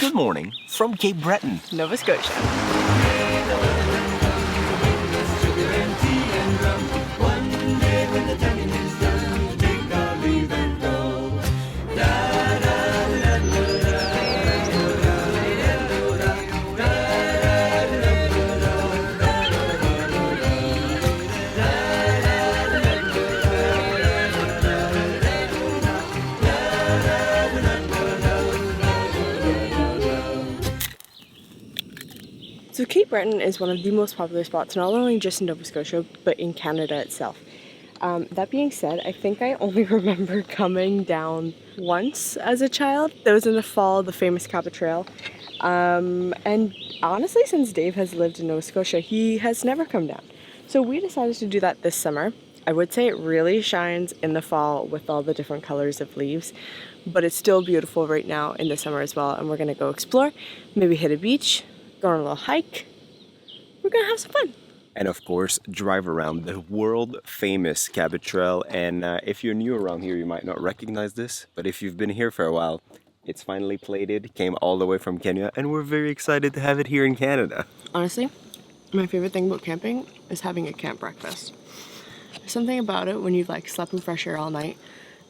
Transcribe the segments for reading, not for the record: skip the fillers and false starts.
Good morning from Cape Breton, Nova Scotia. So Cape Breton is one of the most popular spots, not only just in Nova Scotia, but in Canada itself. That being said, I think I only remember coming down once as a child. That was in the fall, the famous Cabot Trail. And honestly, since Dave has lived in Nova Scotia, he has never come down. So we decided to do that this summer. I would say it really shines in the fall with all the different colors of leaves, but it's still beautiful right now in the summer as well. And we're gonna go explore, maybe hit a beach, go on a little hike. We're gonna have some fun. and of course drive around the world famous Cabot Trail. And if you're new around here, you might not recognize this, but if you've been here for a while, it's finally plated, came all the way from Kenya, and we're very excited to have it here in Canada. Honestly, my favorite thing about camping is having a camp breakfast. There's something about it when you've like slept in fresh air all night,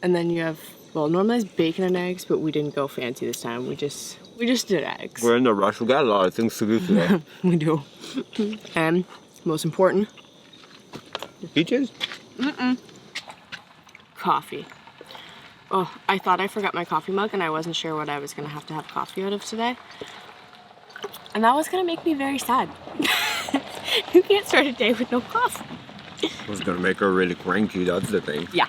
and then you have, well, normally it's bacon and eggs, but we didn't go fancy this time. We just did eggs. We're in a rush. We got a lot of things to do today. We do. And most important, Peaches? coffee. Oh, I thought I forgot my coffee mug and I wasn't sure what I was gonna have to have coffee out of today. And that was gonna make me very sad. You can't start a day with no coffee. It was gonna make her really cranky, that's the thing. Yeah.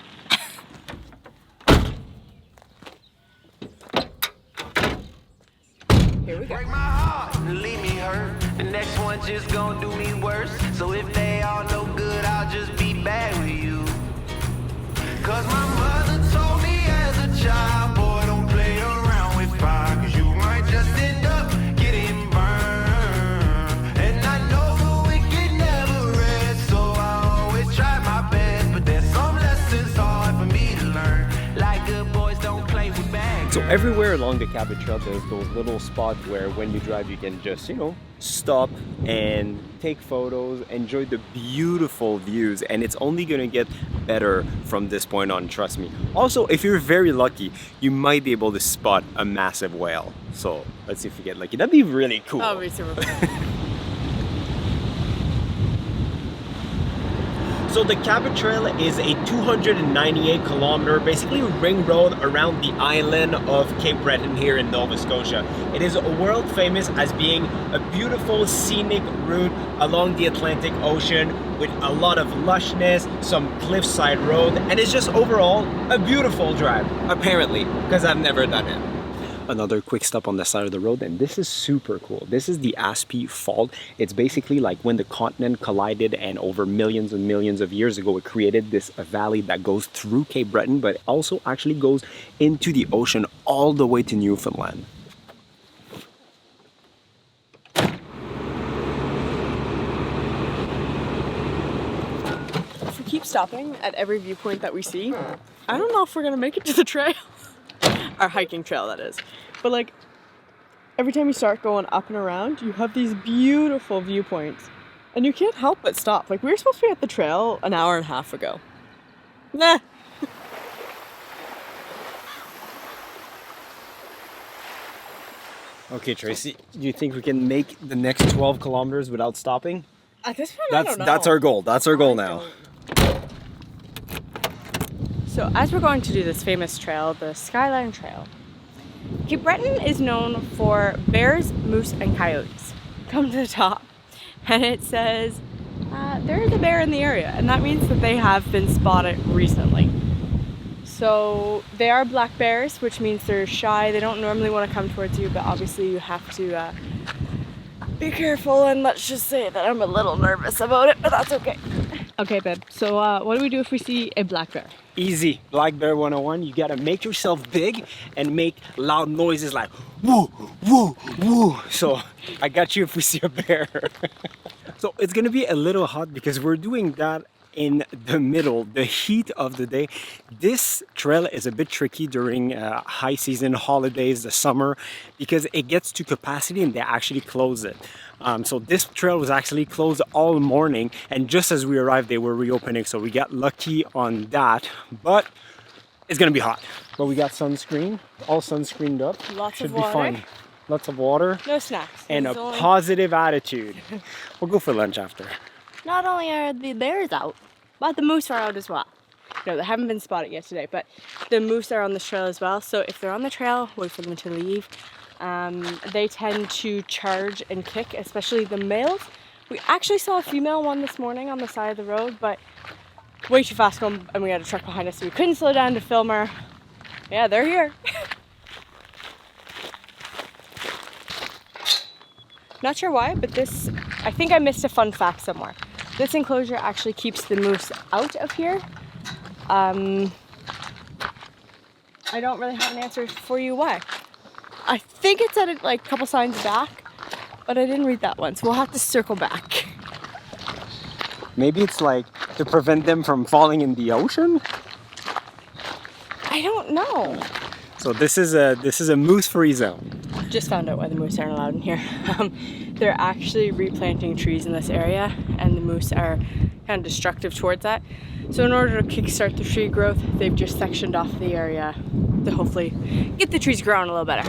Here we go. Break my heart and leave me hurt. The next one just gonna do me worse. So if they all no good, I'll just be bad with you. Cause my mother told me as a child, boy, don't play around with fire, cause you might just end up getting burned. And I know the wicked never rest, so I always try my best. But there's some lessons hard for me to learn. Like good boys don't play with bags. So everywhere along the Cabot Trail, there's those little spots where when you drive, you can just, stop and take photos, enjoy the beautiful views, and it's only gonna get better from this point on, trust me. Also, if you're very lucky, you might be able to spot a massive whale. So let's see if we get lucky. That'd be really cool. That would be super cool. So the Cabot Trail is a 298-kilometer, basically ring road around the island of Cape Breton here in Nova Scotia. It is world famous as being a beautiful scenic route along the Atlantic Ocean with a lot of lushness, some cliffside road, and it's just overall a beautiful drive, apparently, because I've never done it. Another quick stop on the side of the road, and this is super cool. This is the Aspy Fault. It's basically like when the continent collided, and over millions and millions of years ago it created this valley that goes through Cape Breton, but also actually goes into the ocean all the way to Newfoundland. If we keep stopping at every viewpoint that we see, I don't know if we're gonna make it to the trail. Our hiking trail, that is. But like, every time you start going up and around, you have these beautiful viewpoints. And you can't help but stop. Like, we were supposed to be at the trail an hour and a half ago. Nah. Okay, Tracy, do you think we can make the next 12 kilometers without stopping? At this point, I don't know. That's our goal. That's our goal now. So as we're going to do this famous trail, the Skyline Trail, Cape Breton is known for bears, moose, and coyotes. Come to the top, and it says there is a bear in the area, and that means that they have been spotted recently. So they are black bears, which means they're shy. They don't normally want to come towards you, but obviously you have to be careful, and let's just say that I'm a little nervous about it, but that's okay. Okay, babe, so what do we do if we see a black bear? Easy. Black Bear 101, you gotta make yourself big and make loud noises like woo, woo, woo. So I got you if we see a bear. So it's gonna be a little hot because we're doing that in the middle, the heat of the day. This trail is a bit tricky during high season holidays, the summer, because it gets to capacity and they actually close it. So this trail was actually closed all morning, and just as we arrived they were reopening, so we got lucky on that. But it's gonna be hot. But we got sunscreen, all sunscreened up. Lots Should of be water. fine. Lots of water. No snacks. And a This is only- positive attitude. We'll go for lunch after. Not only are the bears out, but the moose are out as well. No, they haven't been spotted yet today, but the moose are on this trail as well. So if they're on the trail, wait for them to leave. They tend to charge and kick, especially the males. We actually saw a female one this morning on the side of the road, but way too fast going, and we had a truck behind us, so we couldn't slow down to film her. Yeah, they're here. Not sure why, but this, I think I missed a fun fact somewhere. This enclosure actually keeps the moose out of here. I don't really have an answer for you why. I think it's at a couple signs back, but I didn't read that one, so we'll have to circle back. Maybe it's like to prevent them from falling in the ocean? I don't know. So this is a moose-free zone. Just found out why the moose aren't allowed in here. They're actually replanting trees in this area, and the moose are kind of destructive towards that. So in order to kickstart the tree growth, they've just sectioned off the area to hopefully get the trees growing a little better.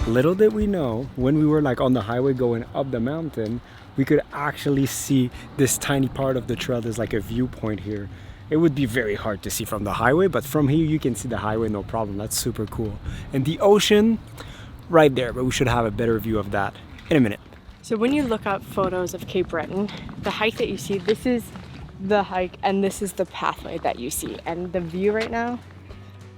Little did we know, when we were like on the highway going up the mountain, we could actually see this tiny part of the trail. There's like a viewpoint here. It would be very hard to see from the highway, but from here you can see the highway no problem. That's super cool. And the ocean right there, but we should have a better view of that in a minute. So when you look up photos of Cape Breton, the hike that you see, this is the hike and this is the pathway that you see. And the view right now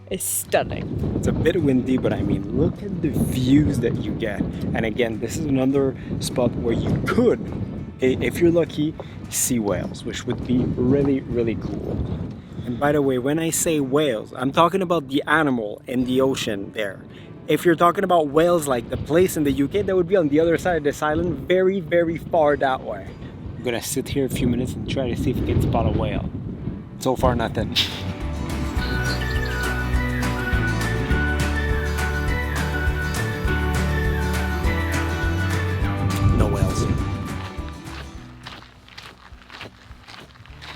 is stunning. It's a bit windy, but I mean, look at the views that you get. And again, this is another spot where you could, if you're lucky, see whales, which would be really, really cool. And by the way, when I say whales, I'm talking about the animal in the ocean there. If you're talking about whales like the place in the UK, that would be on the other side of this island, very, very far that way. I'm gonna sit here a few minutes and try to see if we can spot a whale. So far, nothing. No whales.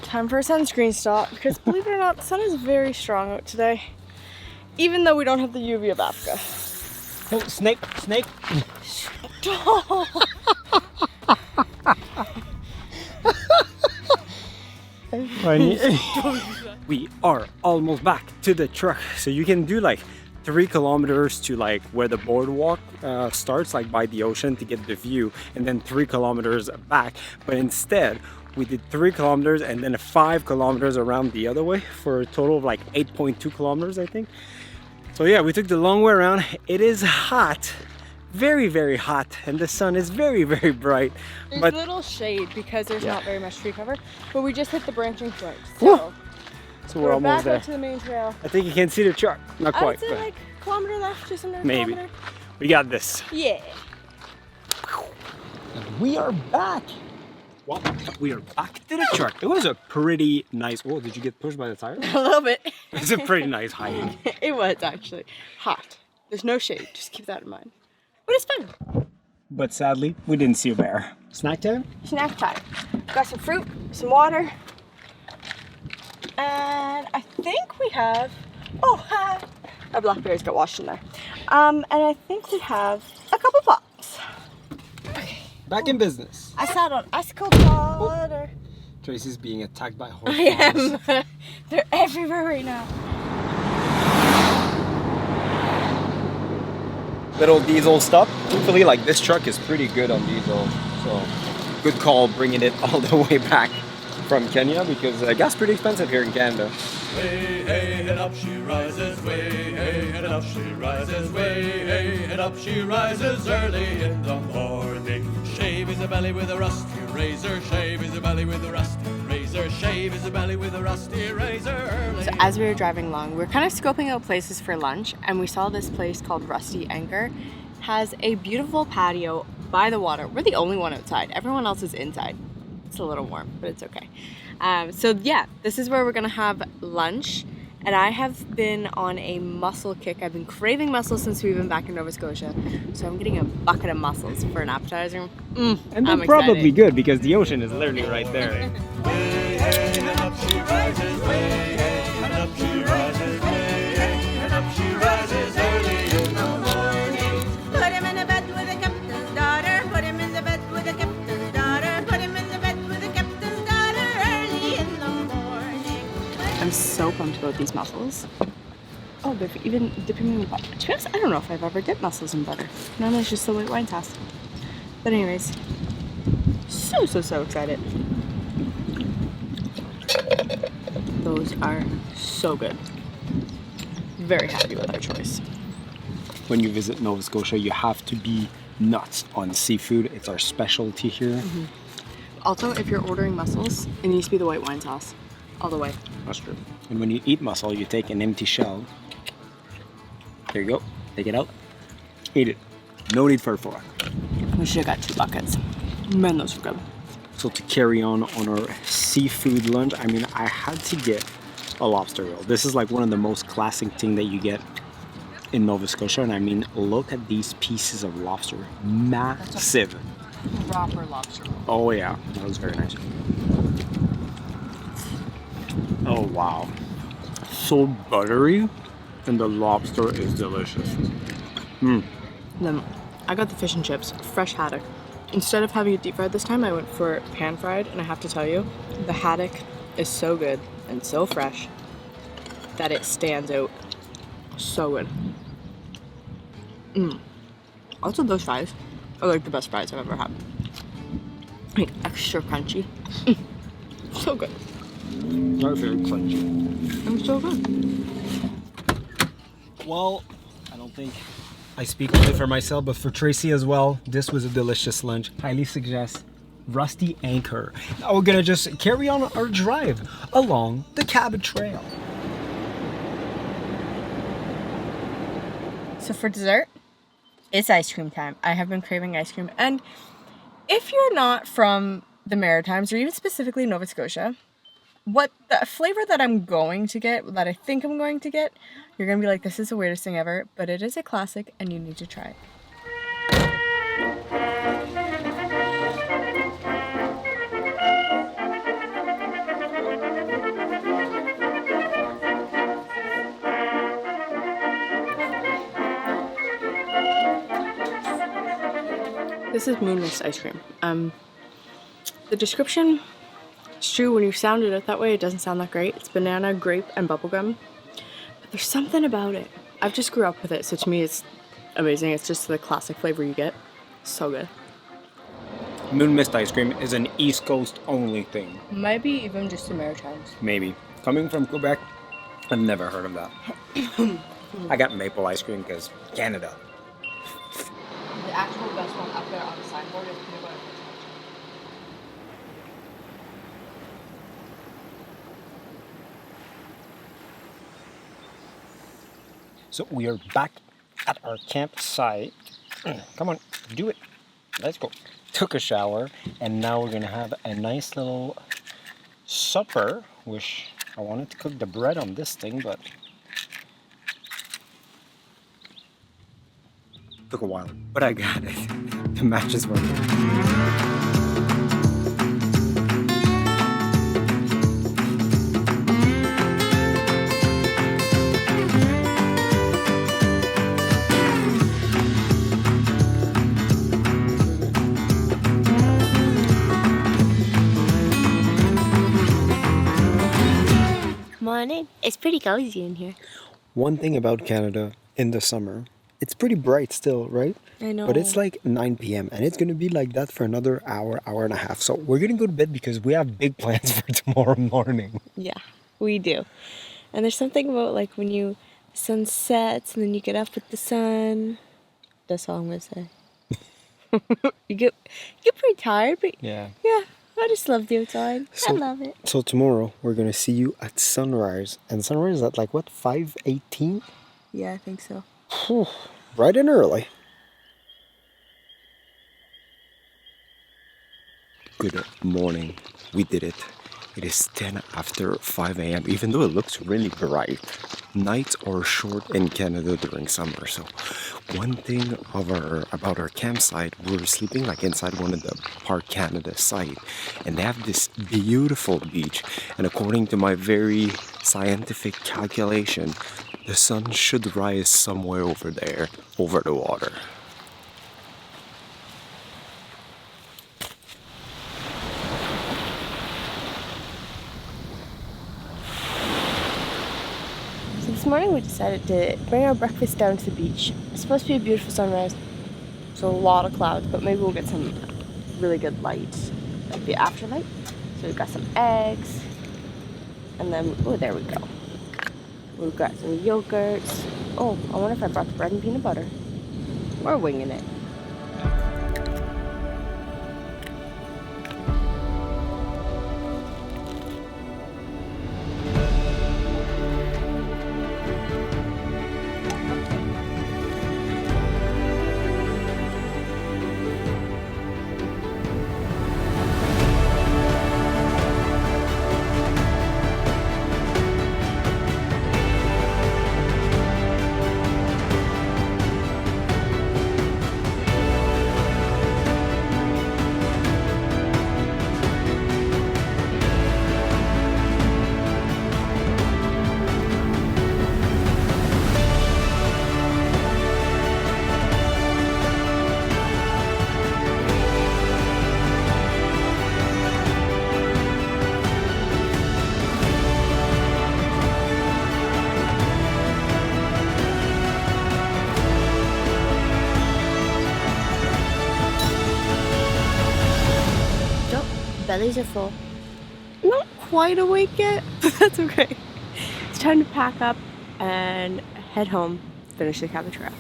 Time for a sunscreen stop, because believe it or not, the sun is very strong out today. Even though we don't have the UV Abapka. Oh, snake, snake. We are almost back to the truck. So you can do like 3 kilometers to like where the boardwalk starts, like by the ocean, to get the view, and then 3 kilometers back. But instead, we did 3 kilometers and then 5 kilometers around the other way for a total of like 8.2 kilometers, I think. So yeah, we took the long way around. It is hot, very, very hot, and the sun is very, very bright. There's But little shade because there's not very much tree cover, but we just hit the branching point. So we're almost back there. out to the main trail. I think you can see the truck. Not I quite, would say but like kilometer left, just under a maybe. kilometer. We got this. Yeah. We are back. Well, we are back to the truck. It was a pretty nice. Oh, did you get pushed by the tire? A little bit. It was a pretty nice hike. It was actually hot. There's no shade, just keep that in mind. But it's fun. But sadly, we didn't see a bear. Snack time? Snack time. Got some fruit, some water, and I think we have, our blackberries got washed in there. And I think we have a couple pops. Back in business. I sat on ice cold water. Tracey's being attacked by horses. I am. They're everywhere right now. Little diesel stuff. Hopefully, like this truck is pretty good on diesel. So, good call bringing it all the way back from Kenya, because gas is pretty expensive here in Canada. way hey and up she rises, way hey and up she rises, way hey and up she rises early in the morning. Shave his belly with a rusty razor, shave his belly with a rusty razor, shave his belly with a rusty razor early. So as we were driving along, we were kind of scoping out places for lunch, and we saw this place called Rusty Anchor. Has a beautiful patio by the water. We're the only one outside. Everyone else is inside. It's a little warm, but it's okay. So yeah, this is where we're gonna have lunch. And I have been on a mussel kick. I've been craving mussels since we've been back in Nova Scotia. So I'm getting a bucket of mussels for an appetizer. And they're I'm probably excited. good because the ocean is literally right there. Way hey and up she rises, way hey and up she rises, way hey and up she rises early in the morning. Put him in the bed with the captain's daughter. Put him in the bed with the captain's daughter. Put him in the bed with the captain's daughter early in the morning. I'm so pumped about these mussels. Oh, they're even dipping them in butter. To be honest, I don't know if I've ever dipped mussels in butter. Normally it's just the white wine sauce. But anyways, so excited. Those are so good. Very happy with our choice. When you visit Nova Scotia, you have to be nuts on seafood. It's our specialty here. Also, if you're ordering mussels, it needs to be the white wine sauce. All the way. That's true. And when you eat mussel, you take an empty shell. There you go. Take it out. Eat it. No need for a fork. We should have got 2 buckets. Man, those were good. So to carry on our seafood lunch, I mean, I had to get a lobster roll. This is like one of the most classic thing that you get in Nova Scotia. And I mean, look at these pieces of lobster. Massive. Proper lobster roll. Oh yeah, that was very nice. Oh wow. So buttery, and the lobster is delicious. Then I got the fish and chips, fresh haddock. Instead of having it deep fried this time, I went for pan fried, and I have to tell you, the haddock is so good and so fresh that it stands out. So good. Also, those fries are like the best fries I've ever had. Like extra crunchy. So good. Not very crunchy. I'm so good. Well, I don't think I speak only for myself, but for Tracy as well. This was a delicious lunch. Highly suggest Rusty Anchor. Now we're gonna just carry on our drive along the Cabot Trail. So for dessert, it's ice cream time. I have been craving ice cream. And if you're not from the Maritimes, or even specifically Nova Scotia, what the flavor that I'm going to get, that I think I'm going to get, you're going to be like, this is the weirdest thing ever, but it is a classic and you need to try it. This is moon mist ice cream. The description is true. When you sound it out that way, it doesn't sound that great. It's banana, grape, and bubblegum. But there's something about it. I've just grew up with it, so to me it's amazing. It's just the classic flavor you get. So good. Moon Mist ice cream is an East Coast only thing. Maybe even just the Maritimes. Maybe. Coming from Quebec, I've never heard of that. I got maple ice cream because Canada. The actual best one up there on the signboard is peanut butter. So we are back at our campsite. Come on, do it. Let's go. Took a shower, and now we're gonna have a nice little supper. Wish I wanted to cook the bread on this thing, but took a while. But I got it. The match is working. Morning. It's pretty cozy in here. One thing about Canada in the summer, it's pretty bright still, right? I know. But it's like 9 p.m. and it's gonna be like that for another hour, hour and a half. So we're gonna go to bed because we have big plans for tomorrow morning. Yeah, we do. And there's something about like when the sun sets and then you get up with the sun. That's all I'm gonna say. you get pretty tired, but yeah, I just love the outside. I love it. So tomorrow we're gonna see you at sunrise, and sunrise at like what, 5:18? Yeah, I think so. Bright and early. Good morning. We did it. It is 10 after 5 a.m. even though it looks really bright. Nights are short in Canada during summer, so one thing about our campsite, we were sleeping like inside one of the Park Canada site, and they have this beautiful beach, and according to my very scientific calculation, the sun should rise somewhere over there, over the water. This morning we decided to bring our breakfast down to the beach. It's supposed to be a beautiful sunrise, so a lot of clouds, but maybe we'll get some really good light, like the afterlight. So we've got some eggs, and then, oh, there we go. We've got some yogurts. Oh, I wonder if I brought the bread and peanut butter. We're winging it. Bellies are full. Not quite awake yet, but that's okay. It's time to pack up and head home, finish the Cabot Trail.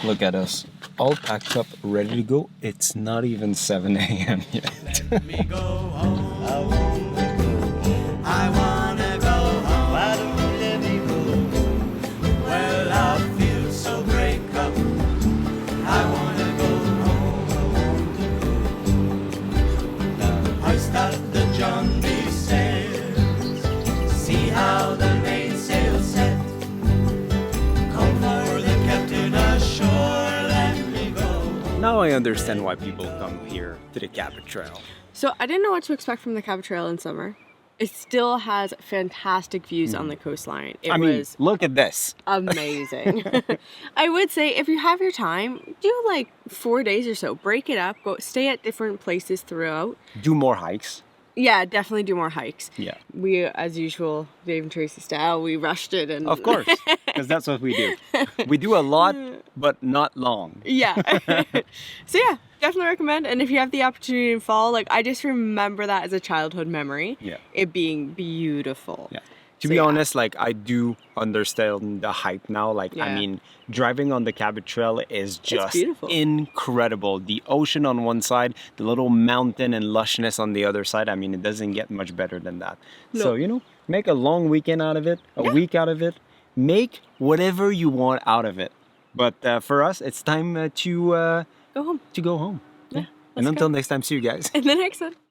Look at us, all packed up, ready to go. It's not even 7 a.m. yet. Let me go home. I wanna go home. I wanna go home. Why don't you let me go? Well, I feel so break up. I wanna go home. I want to go. Now hoist out the John B. sails. See how the mainsail set. Call for the captain ashore. Let me go home. Now I understand why people come here to the Cabot Trail. So I didn't know what to expect from the Cabot Trail in summer. It still has fantastic views on the coastline. It was look at this. amazing. I would say if you have your time, do like 4 days or so. Break it up. Go stay at different places throughout. Do more hikes. Yeah, definitely do more hikes. Yeah. We, as usual, Dave and Tracey style, we rushed it and Of course, because that's what we do. We do a lot, but not long. yeah. So yeah, definitely recommend. And if you have the opportunity in fall, like I just remember that as a childhood memory. Yeah. It being beautiful. Yeah. To So, be yeah. honest, like I do understand the hype now. Like I Yeah. mean, driving on the Cabot Trail is just beautiful. incredible. The ocean on one side, the little mountain and lushness on the other side. I mean, it doesn't get much better than that. No. So, you know, make a long weekend out of it, a week out of it. Make whatever you want out of it. But for us, it's time Go home. to go home. Yeah. And let's until go. next time, see you guys. And the next one.